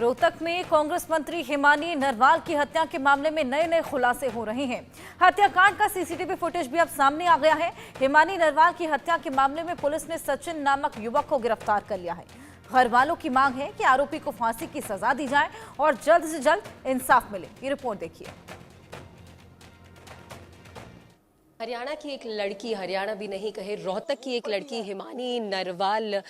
रोहतक में कांग्रेस मंत्री हिमानी नरवाल की हत्या के मामले में नए नए खुलासे हो रहे हैं। हत्याकांड का सीसीटीवी फुटेज भी अब सामने आ गया है। हिमानी नरवाल की हत्या के मामले में पुलिस ने सचिन नामक युवक को गिरफ्तार कर लिया है। घर वालों की मांग है कि आरोपी को फांसी की सजा दी जाए और जल्द से जल्द इंसाफ मिले। ये रिपोर्ट देखिए। हरियाणा की एक लड़की, हरियाणा भी नहीं कहे रोहतक की एक लड़की हिमानी नरवाल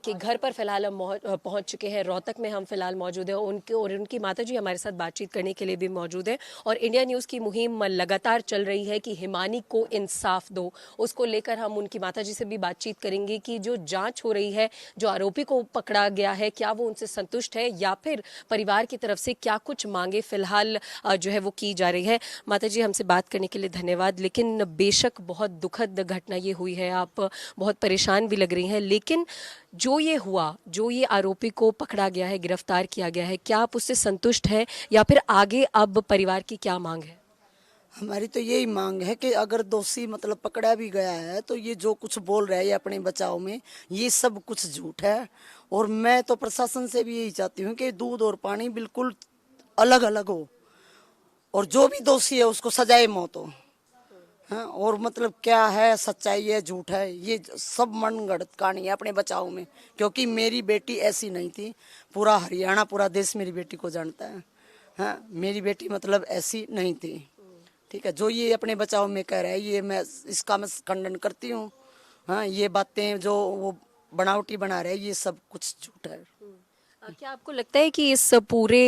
के घर पर फिलहाल हम पहुंच चुके हैं। रोहतक में हम फिलहाल मौजूद हैं। उनकी माताजी हमारे साथ बातचीत करने के लिए भी मौजूद है। और इंडिया न्यूज़ की मुहिम लगातार चल रही है कि हिमानी को इंसाफ दो। उसको लेकर हम उनकी माताजी से भी बातचीत करेंगे कि जो जाँच हो रही है, जो आरोपी को पकड़ा गया है, क्या वो उनसे संतुष्ट है या फिर परिवार की तरफ से क्या कुछ मांगे फिलहाल जो है वो की जा रही है। माताजी, हमसे बात करने के लिए धन्यवाद। लेकिन बेशक बहुत दुखद घटना ये हुई है, आप बहुत परेशान भी लग रही हैं, लेकिन जो ये हुआ, जो ये आरोपी को पकड़ा गया है, गिरफ्तार किया गया है, क्या आप उससे संतुष्ट हैं या फिर आगे अब परिवार की क्या मांग है? हमारी तो यही मांग है कि अगर दोषी मतलब पकड़ा भी गया है तो ये जो कुछ बोल रहा है ये अपने बचाव में, ये सब कुछ झूठ है। और मैं तो प्रशासन से भी यही चाहती हूँ कि दूध और पानी बिल्कुल अलग अलग हो और जो भी दोषी है उसको सजाए मौत हो। हाँ, और मतलब क्या है, सच्चाई है झूठ है, ये सब मनगढ़ंत कहानी है अपने बचाव में। क्योंकि मेरी बेटी ऐसी नहीं थी, पूरा हरियाणा पूरा देश मेरी बेटी को जानता है। हाँ, मेरी बेटी मतलब ऐसी नहीं थी। ठीक है, जो ये अपने बचाव में कह रहा है ये इसका मैं खंडन करती हूँ। हाँ, ये बातें जो वो बनावटी बना रहे हैं ये सब कुछ झूठ है। क्या आपको लगता है कि इस पूरे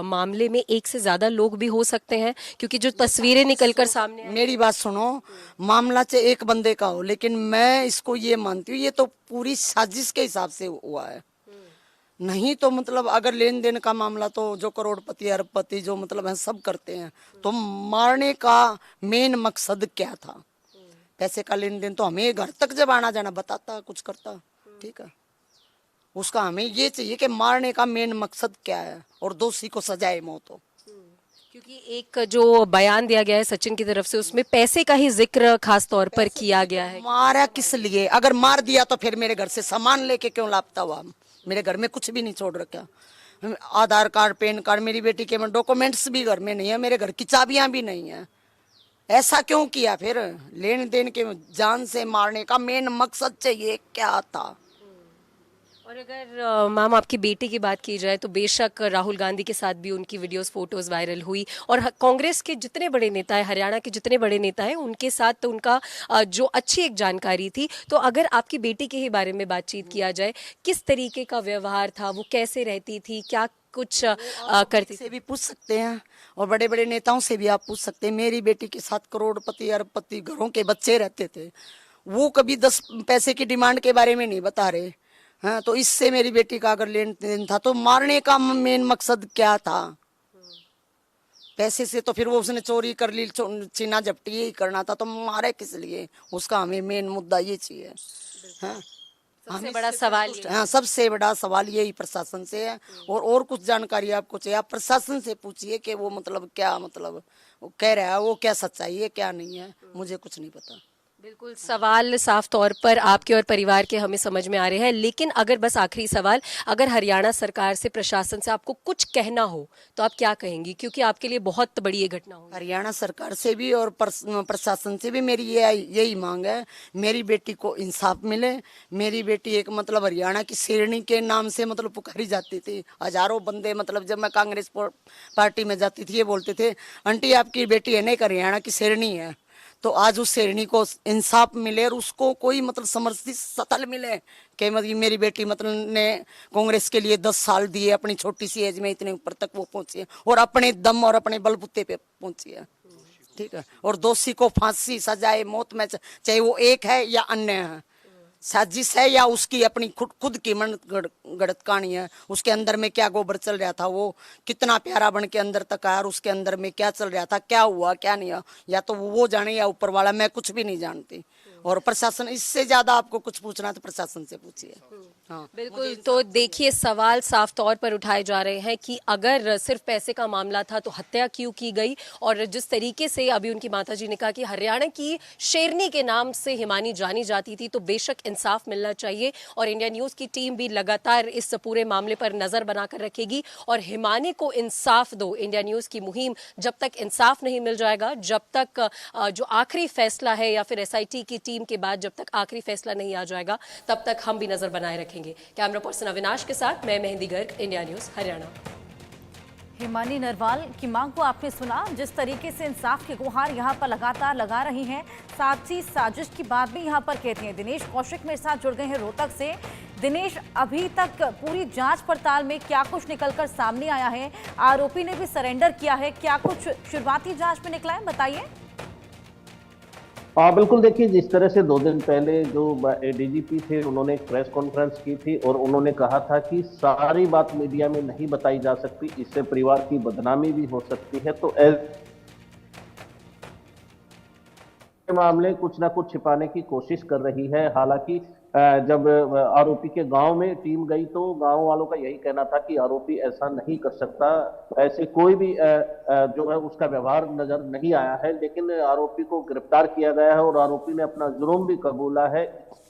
मामले में एक से ज्यादा लोग भी हो सकते हैं? क्योंकि जो तस्वीरें निकलकर सामने आई। मेरी बात सुनो, मामला चाहे एक बंदे का हो, लेकिन मैं इसको ये मानती हूँ ये तो पूरी साजिश के हिसाब से हुआ है। नहीं तो मतलब अगर लेन देन का मामला तो जो करोड़पति अरबपति जो मतलब है सब करते हैं, तो मारने का मेन मकसद क्या था? पैसे का लेन देन तो हमें घर तक जब आना जाना बताता कुछ करता। ठीक है, उसका हमें ये चाहिए कि मारने का मेन मकसद क्या है और दोषी को सजाए मौत हो। क्योंकि एक जो बयान दिया गया है सचिन की तरफ से, उसमें पैसे का ही जिक्र खास तौर पर किया गया है। मारा किस लिए? अगर मार दिया तो फिर मेरे घर से सामान लेके क्यों लापता हुआ? मेरे घर में कुछ भी नहीं छोड़ रखा। आधार कार्ड, पैन कार्ड, मेरी बेटी के डॉक्यूमेंट्स भी घर में नहीं है, मेरे घर की चाबियां भी नहीं है। ऐसा क्यों किया? फिर लेन देन के जान से मारने का मेन मकसद चाहिए क्या था? और अगर मैम आपकी बेटी की बात की जाए तो बेशक राहुल गांधी के साथ भी उनकी वीडियोस फोटोज वायरल हुई और कांग्रेस के जितने बड़े नेता हैं, हरियाणा के जितने बड़े नेता हैं, उनके साथ तो उनका जो अच्छी एक जानकारी थी। तो अगर आपकी बेटी के ही बारे में बातचीत किया जाए, किस तरीके का व्यवहार था, वो कैसे रहती थी, क्या कुछ करती से भी पूछ सकते हैं और बड़े बड़े नेताओं से भी आप पूछ सकते हैं। मेरी बेटी के साथ करोड़पति अरबपति घरों के बच्चे रहते थे, वो कभी 10 पैसे की डिमांड के बारे में नहीं बता रहे। हाँ, तो इससे मेरी बेटी का अगर लेन देन था तो मारने का मेन मकसद क्या था? पैसे से तो फिर वो उसने चोरी कर ली, छीना झपटी यही करना था, तो मारे किस लिए? उसका हमें मेन मुद्दा ये चाहिए। हाँ, सबसे बड़ा सवाल हाँ, सबसे बड़ा सवाल यही प्रशासन से है। और कुछ जानकारी आपको चाहिए, आप प्रशासन से पूछिए कि वो मतलब क्या मतलब वो कह रहा है, वो क्या सच्चाई है क्या नहीं है, मुझे कुछ नहीं पता। बिल्कुल, सवाल साफ तौर पर आपके और परिवार के हमें समझ में आ रहे हैं। लेकिन अगर बस आखिरी सवाल, अगर हरियाणा सरकार से, प्रशासन से आपको कुछ कहना हो तो आप क्या कहेंगी? क्योंकि आपके लिए बहुत बड़ी ये घटना हो। हरियाणा सरकार से भी और प्रशासन से भी मेरी यही मांग है, मेरी बेटी को इंसाफ मिले। मेरी बेटी एक मतलब हरियाणा की शेरनी के नाम से मतलब पुकारी जाती थी। हजारों बंदे मतलब जब मैं कांग्रेस पार्टी में जाती थी ये बोलते थे, आंटी आपकी बेटी है नहीं, हरियाणा की शेरनी है। तो आज उस शेरनी को इंसाफ मिले और उसको कोई मतलब समर्थित स्थल मिले कि मतलब मेरी बेटी मतलब ने कांग्रेस के लिए 10 साल दिए, अपनी छोटी सी एज में इतने ऊपर तक वो पहुंची है और अपने दम और अपने बलबूते पे पहुंची है। ठीक है, और दोषी को फांसी सजाए मौत में, चाहे वो एक है या अन्य है, साजिश है या उसकी अपनी खुद की मन गढ़त कहानी है। उसके अंदर में क्या गोबर चल रहा था, वो कितना प्यारा बन के अंदर तक आया और उसके अंदर में क्या चल रहा था, क्या हुआ क्या नहीं हुआ, या तो वो जाने या ऊपर वाला, मैं कुछ भी नहीं जानती। और प्रशासन, इससे ज्यादा आपको कुछ पूछना तो प्रशासन से पूछिए। हाँ, बिल्कुल। तो देखिए, सवाल साफ तौर पर उठाए जा रहे हैं कि अगर सिर्फ पैसे का मामला था तो हत्या क्यों की गई, और जिस तरीके से अभी उनकी माताजी ने कहा कि हरियाणा की शेरनी के नाम से हिमानी जानी जाती थी, तो बेशक इंसाफ मिलना चाहिए। और इंडिया न्यूज की टीम भी लगातार इस पूरे मामले पर नजर बनाकर रखेगी और हिमानी को इंसाफ दो, इंडिया न्यूज की मुहिम जब तक इंसाफ नहीं मिल जाएगा, जब तक जो आखिरी फैसला है या फिर एसआईटी की टीम के बाद जब तक आखिरी फैसला नहीं आ जाएगा, तब तक हम भी नजर बनाए रखेंगे। कैमरा पर्सन अविनाश के साथ मैं मेहंदी गर्ग, इंडिया न्यूज हरियाणा। हिमानी नरवाल की मांग को आपने सुना, जिस तरीके से इंसाफ की गुहार यहां पर लगातार लगा रही हैं, साथ ही साजिश की बात भी यहां पर कहती हैं। दिनेश कौशिक मेरे साथ जुड़ गए हैं रोहतक से। दिनेश, अभी तक पूरी जांच पड़ताल में क्या कुछ निकलकर सामने आया है? आरोपी ने भी सरेंडर किया है, क्या कुछ शुरुआती जांच में निकला है, बताइए। हाँ बिल्कुल, देखिए जिस तरह से 2 दिन पहले जो डीजीपी थे उन्होंने एक प्रेस कॉन्फ्रेंस की थी और उन्होंने कहा था कि सारी बात मीडिया में नहीं बताई जा सकती, इससे परिवार की बदनामी भी हो सकती है। तो मामले कुछ ना कुछ छिपाने की कोशिश कर रही है। हालांकि जब आरोपी के गांव में टीम गई तो गांव वालों का यही कहना था कि आरोपी ऐसा नहीं कर सकता, ऐसे कोई भी जो है उसका व्यवहार नजर नहीं आया है। लेकिन आरोपी को गिरफ्तार किया गया है और आरोपी ने अपना जुर्म भी कबूला है।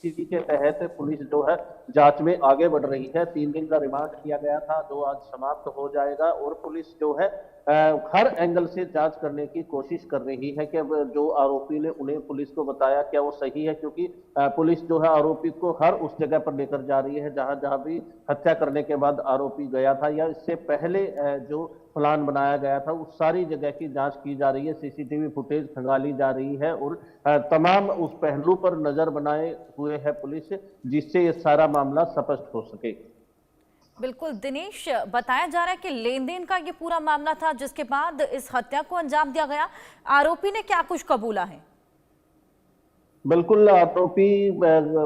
इसी के तहत पुलिस जो है जांच में आगे बढ़ रही है। 3 दिन का रिमांड किया गया था जो आज समाप्त हो जाएगा और पुलिस जो है हर एंगल से जांच करने की कोशिश कर रही है कि जो आरोपी ने उन्हें पुलिस को बताया क्या वो सही है, क्योंकि पुलिस जो है आरोपी को हर उस जगह पर लेकर जा रही है जहां जहां भी हत्या करने के बाद आरोपी गया था या इससे पहले जो प्लान बनाया गया था, उस सारी जगह की जांच की जा रही है। सीसीटीवी फुटेज खंगाली जा रही है और तमाम उस पहलू पर नजर बनाए हुए है पुलिस, जिससे ये सारा मामला स्पष्ट हो सके। बिल्कुल दिनेश, बताया जा रहा है कि लेन देन का ये पूरा मामला था जिसके बाद इस हत्या को अंजाम दिया गया। आरोपी ने क्या कुछ कबूला है? बिल्कुल, आरोपी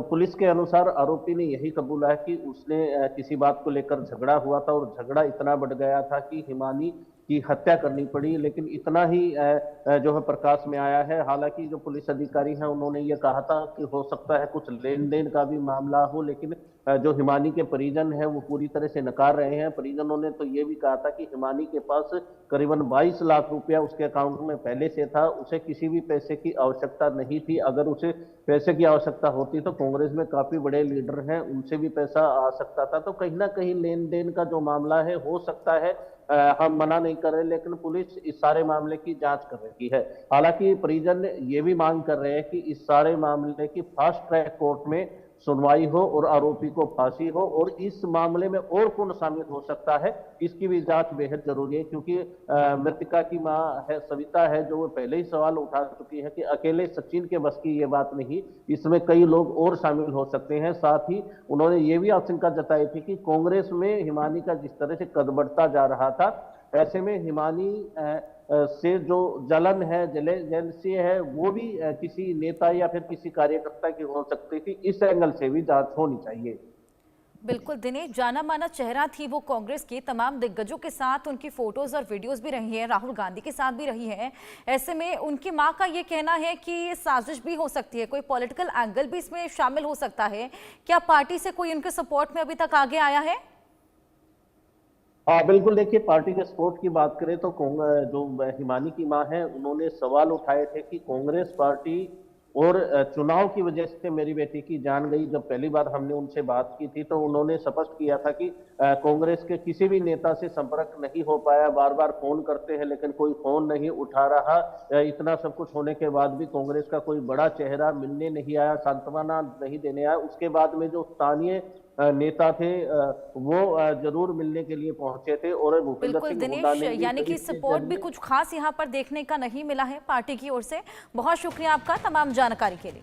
पुलिस के अनुसार आरोपी ने यही कबूला है कि उसने किसी बात को लेकर झगड़ा हुआ था और झगड़ा इतना बढ़ गया था कि हिमानी की हत्या करनी पड़ी। लेकिन इतना ही जो है प्रकाश में आया है। हालांकि जो पुलिस अधिकारी हैं उन्होंने ये कहा था कि हो सकता है कुछ लेन देन का भी मामला हो, लेकिन जो हिमानी के परिजन हैं वो पूरी तरह से नकार रहे हैं। परिजनों ने तो ये भी कहा था कि हिमानी के पास करीबन 22 लाख रुपया उसके अकाउंट में पहले से था, उसे किसी भी पैसे की आवश्यकता नहीं थी। अगर उसे पैसे की आवश्यकता होती तो कांग्रेस में काफी बड़े लीडर हैं, उनसे भी पैसा आ सकता था। तो कहीं ना कहीं लेन देन का जो मामला है हो सकता है, हम मना नहीं कर रहे, लेकिन पुलिस इस सारे मामले की जांच कर रही है। हालांकि परिजन ये भी मांग कर रहे हैं कि इस सारे मामले की फास्ट ट्रैक कोर्ट में सुनवाई हो और आरोपी को फांसी हो, और इस मामले में और कौन शामिल हो सकता है इसकी भी जांच बेहद जरूरी है। क्योंकि मृतका की मां है सविता है, जो वो पहले ही सवाल उठा चुकी है कि अकेले सचिन के बस की ये बात नहीं, इसमें कई लोग और शामिल हो सकते हैं। साथ ही उन्होंने ये भी आशंका जताई थी कि कांग्रेस में हिमानी का जिस तरह से कद बढ़ता जा रहा था, ऐसे में हिमानी से जो जलन है, जेलसी है, वो भी किसी नेता या फिर किसी कार्यकर्ता की हो सकती थी। इस एंगल से भी जांच होनी चाहिए। बिल्कुल दिनेश, जाना माना चेहरा थी वो कांग्रेस के, तमाम दिग्गजों के साथ उनकी फोटोज और वीडियोस भी रही है, राहुल गांधी के साथ भी रही है। ऐसे में उनकी मां का ये कहना है कि ये साजिश भी हो सकती है, कोई पॉलिटिकल एंगल भी इसमें शामिल हो सकता है। क्या पार्टी से कोई उनके सपोर्ट में अभी तक आगे आया है? हाँ बिल्कुल, देखिए पार्टी के सपोर्ट की बात करें तो जो हिमानी की मां है उन्होंने सवाल उठाए थे कि कांग्रेस पार्टी और चुनाव की वजह से मेरी बेटी की जान गई। जब पहली बार हमने उनसे बात की थी तो उन्होंने स्पष्ट किया था कि कांग्रेस के किसी भी नेता से संपर्क नहीं हो पाया, बार बार फोन करते हैं लेकिन कोई फोन नहीं उठा रहा। इतना सब कुछ होने के बाद भी कांग्रेस का कोई बड़ा चेहरा मिलने नहीं आया, सांत्वना नहीं देने आया। उसके बाद में जो स्थानीय नेता थे वो जरूर मिलने के लिए पहुंचे थे और भूपेंद्र बिल्कुल सिंह हुड्डा ने दिनेश, यानी कि सपोर्ट भी कुछ खास यहाँ पर देखने का नहीं मिला है पार्टी की ओर से। बहुत शुक्रिया आपका तमाम जानकारी के लिए।